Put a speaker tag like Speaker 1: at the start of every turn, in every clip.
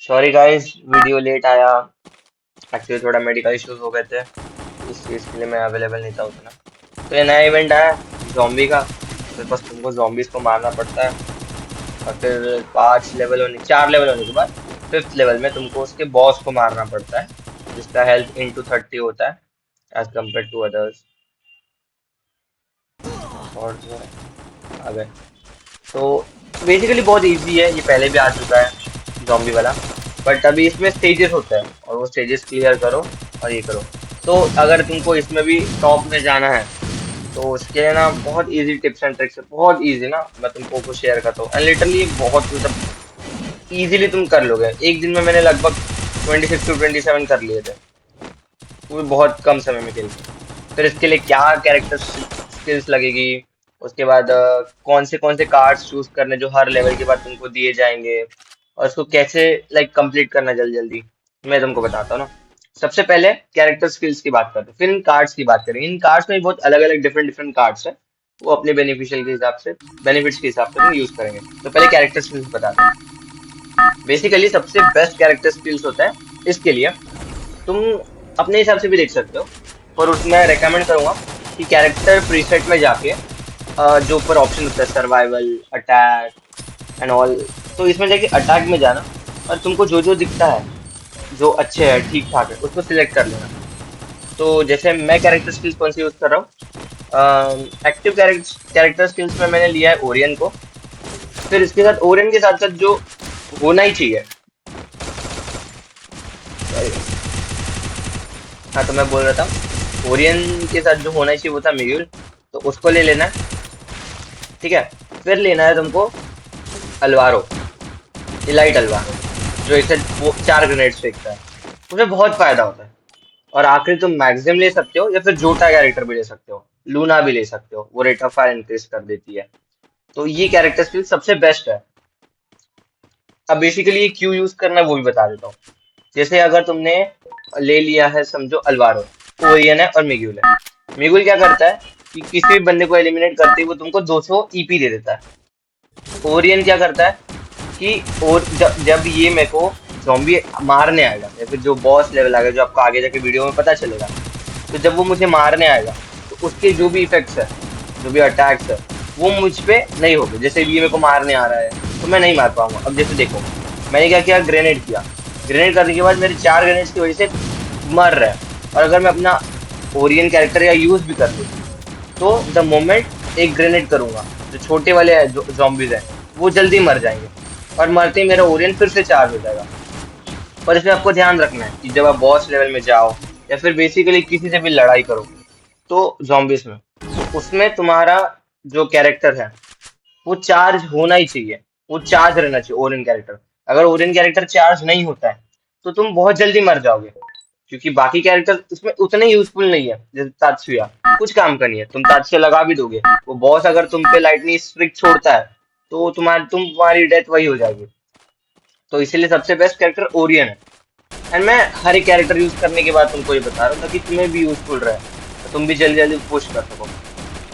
Speaker 1: Sorry guys, video late आया। Actually थोड़ा medical issues हो गए थे, इस चीज़ के लिए मैं अवेलेबल नहीं था उतना। तो ये नया इवेंट आया जॉम्बी का। फिर बस तुमको जॉम्बीज को मारना पड़ता है, और फिर 4 लेवल होने के बाद 5th लेवल में तुमको उसके बॉस को मारना पड़ता है, जिसका हेल्थ ×30 होता है एज कम्पेयर टू अदर्स। और जो है, आ गए। तो बेसिकली बहुत इजी है, ये पहले भी आ चुका है जॉम्बी वाला। बट अभी इसमें स्टेजेस होता है, और वो स्टेजेस क्लियर करो और ये करो। तो अगर तुमको इसमें भी टॉप में जाना है, तो उसके लिए ना बहुत इजी टिप्स एंड ट्रिक्स है, बहुत इजी ना। मैं तुमको कुछ शेयर करता हूँ, एंड लिटरली बहुत मतलब इजीली तुम कर लोगे। एक दिन में मैंने लगभग 26 to 27 कर लिए थे, वो भी बहुत कम समय में खेल के। फिर इसके लिए क्या कैरेक्टर स्किल्स लगेगी, उसके बाद कौन से कार्ड्स चूज करने जो हर लेवल के बाद तुमको दिए जाएंगे, और उसको कैसे लाइक कंप्लीट करना जल्दी जल्दी, मैं तुमको बताता हूँ ना। सबसे पहले कैरेक्टर स्किल्स की बात करते हैं, फिर इन कार्ड्स की बात करेंगे। इन कार्ड्स में बहुत अलग अलग डिफरेंट डिफरेंट कार्ड्स है, वो अपने बेनिफिशियल के हिसाब से, बेनिफिट्स के हिसाब से हम यूज करेंगे। तो पहले कैरेक्टर स्किल्स बताते हैं। बेसिकली सबसे बेस्ट कैरेक्टर स्किल्स होता है इसके लिए, तुम अपने हिसाब से भी देख सकते हो, पर उसमें रेकमेंड करूंगा कि कैरेक्टर प्रीसेट में जाके जो ऊपर ऑप्शन होता है सर्वाइवल, अटैक एंड ऑल, तो इसमें जाके अटैक में जाना, और तुमको जो जो दिखता है, जो अच्छे है ठीक ठाक है, उसको सिलेक्ट कर लेना। तो जैसे मैं कैरेक्टर स्किल्स कौन सी यूज कर रहा हूँ, एक्टिव कैरेक्टर स्किल्स में मैंने लिया है ओरियन को। फिर इसके साथ ओरियन के साथ साथ जो होना ही चाहिए, सॉरी, हाँ तो मैं बोल रहा था ओरियन के साथ जो होना चाहिए वो था मिग्यूल, तो उसको ले लेना है। ठीक है, फिर लेना है तुमको अल्वारो, इलाइट अल्वारो, जो एक साथ वो 4 ग्रेनेड्स फेंकता है, उसमें बहुत फायदा होता है। और आखिरी तुम मैक्सिम ले सकते हो, या फिर जोटा कैरेक्टर भी ले सकते हो, लूना भी ले सकते हो, वो रेट ऑफ फायर इंक्रीज कर देती है। तो ये कैरेक्टर स्किल सबसे बेस्ट है। अब बेसिकली ये क्यों यूज करना है वो भी बता देता हूँ। जैसे अगर तुमने ले लिया है, समझो अल्वारो, ओरियन है और मिग्यूल है। मिग्यूल क्या करता है कि किसी भी बंदे को एलिमिनेट करते ही वो तुमको 200 ईपी दे देता है। ओरियन क्या करता है कि और जब ये मेरे को जॉम्बी मारने आएगा, या फिर जो बॉस लेवल आएगा, जो आपको आगे जाके वीडियो में पता चलेगा, तो जब वो मुझे मारने आएगा, तो उसके जो भी इफेक्ट्स है, जो भी अटैक्स है, वो मुझ पे नहीं होगे। जैसे ये मेरे को मारने आ रहा है, तो मैं नहीं मार पाऊंगा। अब जैसे देखो, मैंने क्या किया, ग्रेनेड किया। ग्रेनेड करने के बाद मेरे 4 ग्रेनेड्स की वजह से मर रहा है। और अगर मैं अपना ओरियन कैरेक्टर या यूज भी कर लूँ, तो द मोमेंट एक ग्रेनेड करूंगा, जो छोटे वाले जो जॉम्बीज हैं, वो जल्दी मर जाएंगे, और मरते ही मेरा ओरियन फिर से चार्ज हो जाएगा। पर इसमें आपको ध्यान रखना है कि जब आप बॉस लेवल में जाओ, या फिर बेसिकली किसी से भी लड़ाई करो, तो zombies में, तो उसमें तुम्हारा जो कैरेक्टर है वो चार्ज होना ही चाहिए, वो चार्ज रहना चाहिए ओरियन कैरेक्टर। अगर ओरियन कैरेक्टर चार्ज नहीं होता है, तो तुम बहुत जल्दी मर जाओगे, क्योंकि बाकी कैरेक्टर उसमें उतने यूजफुल नहीं है। जैसे तात्सुया कुछ काम का नहीं है, तुम तात्सुया लगा भी दोगे, वो बॉस अगर तुम पे लाइटनिंग स्ट्रिक छोड़ता है, तो तुम्हारी डेथ वही हो जाएगी। तो इसीलिए सबसे बेस्ट कैरेक्टर ओरियन है। एंड मैं हर एक कैरेक्टर यूज करने के बाद तुमको ये बता रहा हूँ, ताकि तुम्हें भी यूजफुल रहे, तो तुम भी जल्दी जल्दी पुश कर सको।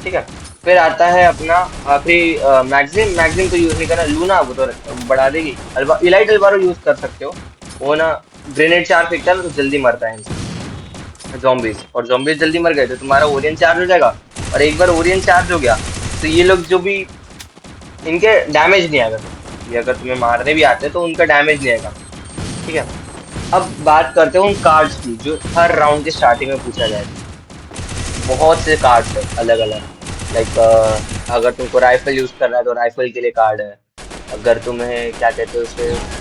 Speaker 1: ठीक है, फिर आता है अपना आखिरी मैगजीन। मैगजीन तो यूज नहीं करना, लूना वो तो बढ़ा देगी। इलाइट अल्वारो यूज कर सकते हो, वो ना ग्रेनेड चार्ज फेंकता है ना, तो जल्दी मरता है इंसान, जॉम्बीज। और जॉम्बीज जल्दी मर गए तो तुम्हारा ओरियन चार्ज हो जाएगा। और एक बार ओरियन चार्ज हो गया, तो ये लोग जो भी, इनके डैमेज नहीं आएगा, ये अगर तुम्हें मारने भी आते हैं तो उनका डैमेज नहीं आएगा। ठीक है, अब बात करते हैं उन कार्ड्स की जो हर राउंड के स्टार्टिंग में पूछा जाएगा। बहुत से कार्ड्स है अलग अलग, लाइक अगर तुमको राइफल यूज करना है तो राइफल के लिए कार्ड है। अगर तुम्हें क्या कहते हैं उसे,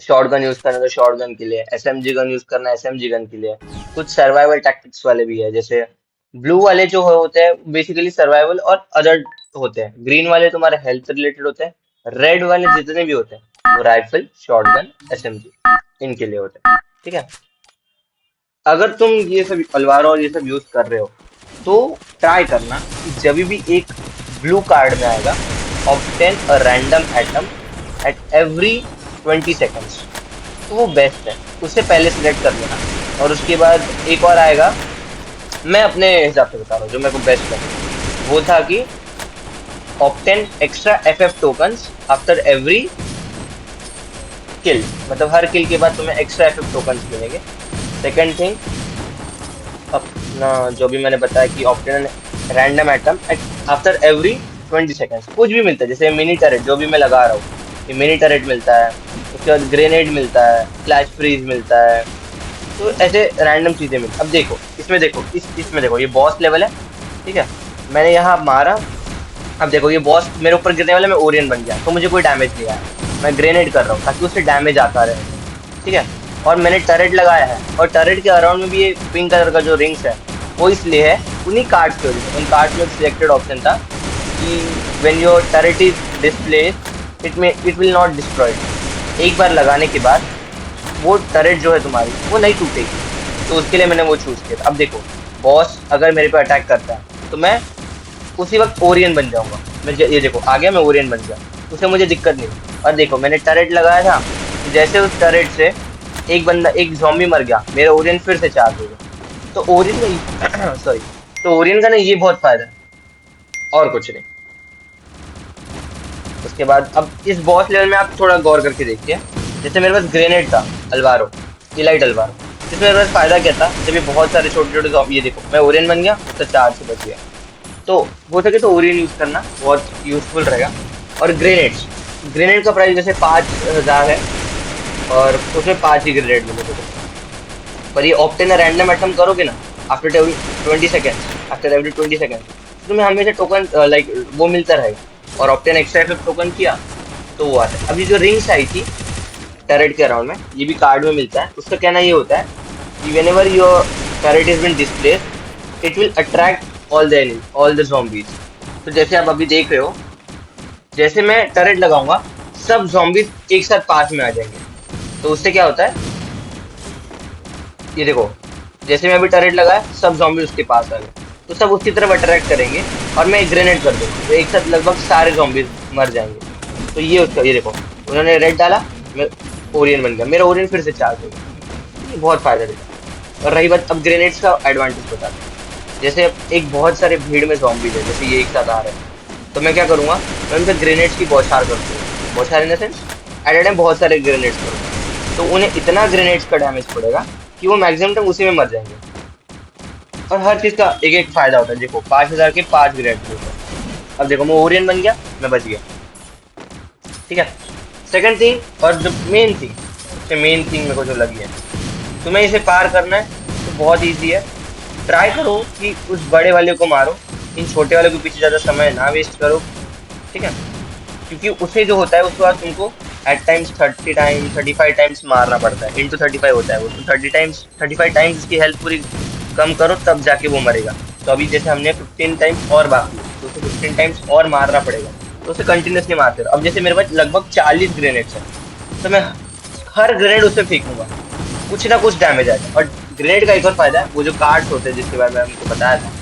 Speaker 1: शॉर्ट गन यूज करना है तो शॉर्ट गन के लिए, एसएमजी गन यूज करना है एसएमजी गन के लिए। कुछ सर्वाइवल टैक्टिक्स वाले भी है, जैसे ब्लू वाले जो होते हैं बेसिकली सर्वाइवल और अदर होते हैं, ग्रीन वाले तुम्हारे हेल्थ रिलेटेड होते हैं, रेड वाले जितने भी होते हैं वो राइफल, शॉर्ट गन, एसएमजी, इनके लिए होते हैं। ठीक है, अगर तुम ये सब अलवारो और ये सब यूज कर रहे हो, तो ट्राई करना कि जब भी एक ब्लू कार्ड में आएगा, obtain a random atom at every 20 seconds, तो वो बेस्ट है, उससे पहले सिलेक्ट कर लेना। और उसके बाद एक और आएगा, मैं अपने हिसाब से बता रहा हूँ जो मेरे को बेस्ट लगा, वो था कि obtain extra FF tokens after every kill, मतलब हर किल के बाद तुम्हें एक्स्ट्रा एफएफ टोकन मिलेंगे। सेकंड थिंग, अपना जो भी मैंने बताया कि obtain random item after every 20 seconds, कुछ भी मिलता है, जैसे मिनी टरेट जो भी मैं लगा रहा हूँ, ये मिनी टरेट मिलता है, उसके बाद ग्रेनेड मिलता है, फ्लैश फ्रीज मिलता है, तो ऐसे रैंडम चीजें मिलती। अब देखो इसमें, देखो इसमें देखो, ये बॉस लेवल है, ठीक है। मैंने यहाँ मारा, अब देखो ये बॉस मेरे ऊपर गिरने वाला, मैं ओरियन बन गया तो मुझे कोई डैमेज नहीं आया। मैं ग्रेनेड कर रहा हूँ ताकि उससे डैमेज आता रहे, ठीक है। और मैंने टरेट लगाया है, और टरेट के अराउंड में भी ये पिंक कलर का जो रिंग्स है, वो इसलिए है उन्हीं कार्ड्स की वजह से। उन कार्ड्स में सिलेक्टेड ऑप्शन था कि when your turret is displace it will not destroyed. एक बार लगाने के बाद वो टरेट जो है तुम्हारी वो नहीं टूटेगी, तो उसके लिए मैंने वो चूज किया था। अब देखो बॉस अगर मेरे पे अटैक करता है तो मैं उसी वक्त ओरियन बन जाऊंगा। ये देखो आ गया, मैं ओरियन बन गया, उसे मुझे दिक्कत नहीं। और देखो मैंने टरेट लगाया था, तो जैसे उस टरेट से एक बंदा, एक ज़ॉम्बी मर गया, मेरा ओरियन फिर से चार्ज हो गया। तो ओरियन का सॉरी, तो ओरियन का ना ये बहुत फायदा है, और कुछ नहीं। उसके बाद अब इस बॉस लेवल में आप थोड़ा गौर करके देखिए, जैसे मेरे पास ग्रेनेड था, अल्वारो, इलाइट अल्वारो। इसमें मेरे पास फायदा क्या था, जब ये बहुत सारे छोटे छोटे ज़ॉम्बी, ये देखो मैं ओरियन बन गया तो चार्ज से बच गया। तो हो सके तो ओरियन यूज करना बहुत यूजफुल रहेगा। और ग्रेनेड्स, ग्रेनेड का प्राइस जैसे 5,000 है, और उसमें 5 ही ग्रेनेड मिलेंगे। पर ये ऑप्टेन रैंडम आइटम करोगे ना, after every 20 second, after every 20 second तुम्हें हमेशा टोकन लाइक वो मिलता रहेगा। और ऑप्टेन एक्स्ट्रा इफेक्ट टोकन किया तो वो आता है। अभी जो रिंग्स आई थी टरेट के अराउंड में, ये भी कार्ड में मिलता है। उसका कहना ये होता है कि when ever your turret is been displace it will attract all the zombies। तो जैसे आप अभी देख रहे हो, जैसे मैं टरेट लगाऊंगा सब zombies एक साथ पास में आ जाएंगे। तो उससे क्या होता है, ये देखो जैसे मैं अभी टरेट लगाया सब zombies उसके पास आ गए, तो सब उसकी तरफ अट्रैक्ट करेंगे, और मैं एक ग्रेनेड कर दूंगा तो एक साथ लगभग सारे zombies मर जाएंगे। तो ये उसका, ये देखो उन्होंने रेड डाला, मैं ओरियन बन गया, मेरा ओरियन फिर से चार्ज हो गया। ये बहुत फायदा देता है। और रही बात अब ग्रेनेड्स का एडवांटेज बताते हैं, जैसे एक बहुत सारे भीड़ में zombies है, जैसे ये एक साथ आ रहे हैं, तो मैं क्या करूंगा, मैं उन पर ग्रेनेड्स की बौछार कर दूंगा। बौछार in the sense at A time बहुत सारे ग्रेनेड्स करूंगा, तो उन्हें इतना ग्रेनेड्स का डैमेज पड़ेगा कि वो मैक्सिमम टाइम उसी में मर जाएंगे। और हर चीज का एक एक फायदा होता है। देखो 5,000 के 5 ग्रेनेड होते हैं। अब देखो मैं ओरियन बन गया, मैं बच गया, ठीक है। सेकंड थिंग, और जो मेन थिंग, सबसे मेन थिंग मेरे को जो लगी है, तुम्हें इसे पार करना है तो बहुत ईजी है। ट्राई करो कि उस बड़े वाले को मारो, इन छोटे वाले के पीछे ज़्यादा समय ना वेस्ट करो, ठीक है। क्योंकि उसे जो होता है उसके बाद तुमको एट टाइम्स 30 टाइम्स 35 टाइम्स मारना पड़ता है, इंटू 35 होता है वो, तो 35 टाइम्स उसकी हेल्थ पूरी कम करो तब जाके वो मरेगा। तो अभी जैसे हमने 15 टाइम्स और बाकी है, तो उसे 15 टाइम्स और मारना पड़ेगा, तो उसे कंटिन्यूसली मारते रहो। अब जैसे मेरे पास लगभग 40 ग्रेनेड्स हैं, तो मैं हर ग्रेनेड उसे फेंकूंगा, कुछ ना कुछ डैमेज आएगा। और ग्रेनेड का एक और फायदा है, वो जो कार्ड्स होते हैं जिसके बारे में हमको बताया था,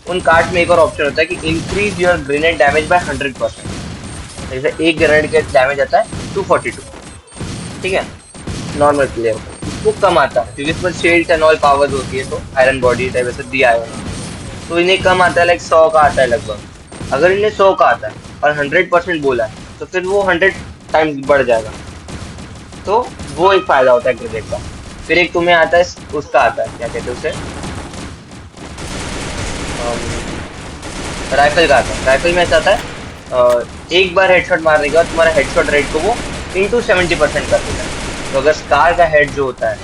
Speaker 1: उन कार्ड्स में एक और ऑप्शन होता है कि increase your grenade damage bye 100%। जैसे एक ग्रेनेड का डैमेज आता है 242, ठीक है, नॉर्मल प्लेयर को उसको कम आता है क्योंकि इसमें शेल्ड एंड ऑल पावर्स होती है, तो आयरन बॉडी टाइप ऐसे दिया है उन्होंने। तो इन्हें कम आता है, लाइक 100 का आता है लगभग। अगर इन्हें 100 का आता है और 100% बोला है, तो फिर वो 100 टाइम्स बढ़ जाएगा। तो वो एक फायदा होता है ग्रेनेड का। फिर एक तुम्हें आता है, उसका आता है क्या कहते हैं उसे, राइफल का आता है। राइफल में ऐसा आता है एक बार हेडशॉट मारने के बाद तुम्हारा हेडशॉट रेट को वो इंटू 70% कर देता है। तो अगर स्कार का हेड जो होता है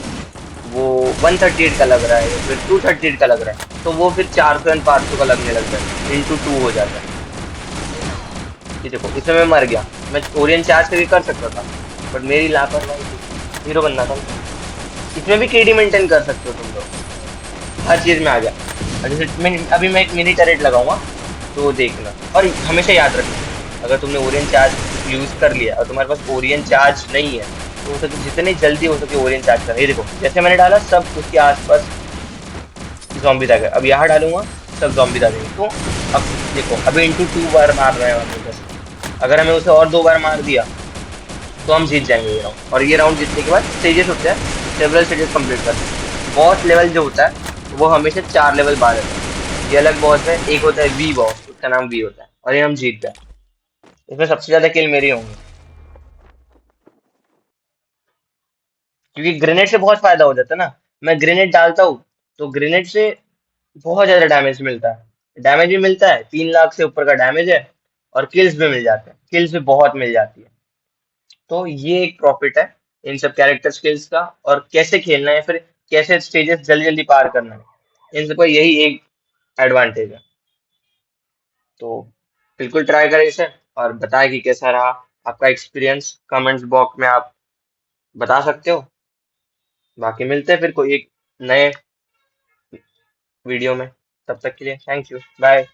Speaker 1: वो 138 का लग रहा है या फिर 238 का लग रहा है, तो वो फिर 400 एंड 500 का लगने लग जाता है, इंटू 2 हो जाता है। ये देखो इसमें मैं मर गया, मैं ओरियन चार्ज करके कर सकता था, बट मेरी लापरवाही थी, हीरो बनना था। इसमें भी केडी मेंटेन कर सकते हो तुम लोग, हर चीज में आ गया। और जैसे अभी मैं एक मिनी टरेट लगाऊंगा, तो देखना। और हमेशा याद रखना, अगर तुमने ओरियन चार्ज यूज कर लिया और तुम्हारे पास ओरियन चार्ज नहीं है, तो हो सके जितनी जल्दी हो सके ओरियन चार्ज कर। ये देखो जैसे मैंने डाला सब उसके आसपास जॉम्बी आ गए, अब यहाँ डालूंगा सब जॉम्बी आ जाएंगे। तो अब देखो अभी इंटू 2 बार मार रहे हैं हम बस, अगर हमें उसे और 2 बार मार दिया तो हम जीत जाएंगे ये राउंड। और ये राउंड जीतने के बाद स्टेजेस होते हैं, सेवरल स्टेजेस कंप्लीट करते हैं। बॉस लेवल जो होता है वो हमेशा 4 लेवल बाद होता है। ये अलग बॉस है, एक होता है वी बॉस, उसका नाम वी होता है, और ये हम जीत गए। इसमें सबसे ज्यादा किल मेरी होंगी। क्योंकि ग्रेनेड से बहुत फायदा हो जाता है ना। मैं ग्रेनेड डालता हूँ तो ग्रेनेड से बहुत ज्यादा डैमेज मिलता है, डैमेज भी मिलता है, 3 लाख से ऊपर का डैमेज है। और किल्स भी मिल जाते हैं, किल्स भी बहुत मिल जाती है। तो ये एक प्रॉफिट है इन सब कैरेक्टर स्किल्स का। और कैसे खेलना है फिर, कैसे स्टेजेस जल्दी जल्दी पार करना है, इन सबका यही एक एडवांटेज है। तो बिल्कुल ट्राई करें इसे, और बताएं कि कैसा रहा आपका एक्सपीरियंस। कमेंट्स बॉक्स में आप बता सकते हो। बाकी मिलते हैं फिर कोई एक नए वीडियो में। तब तक के लिए थैंक यू, बाय।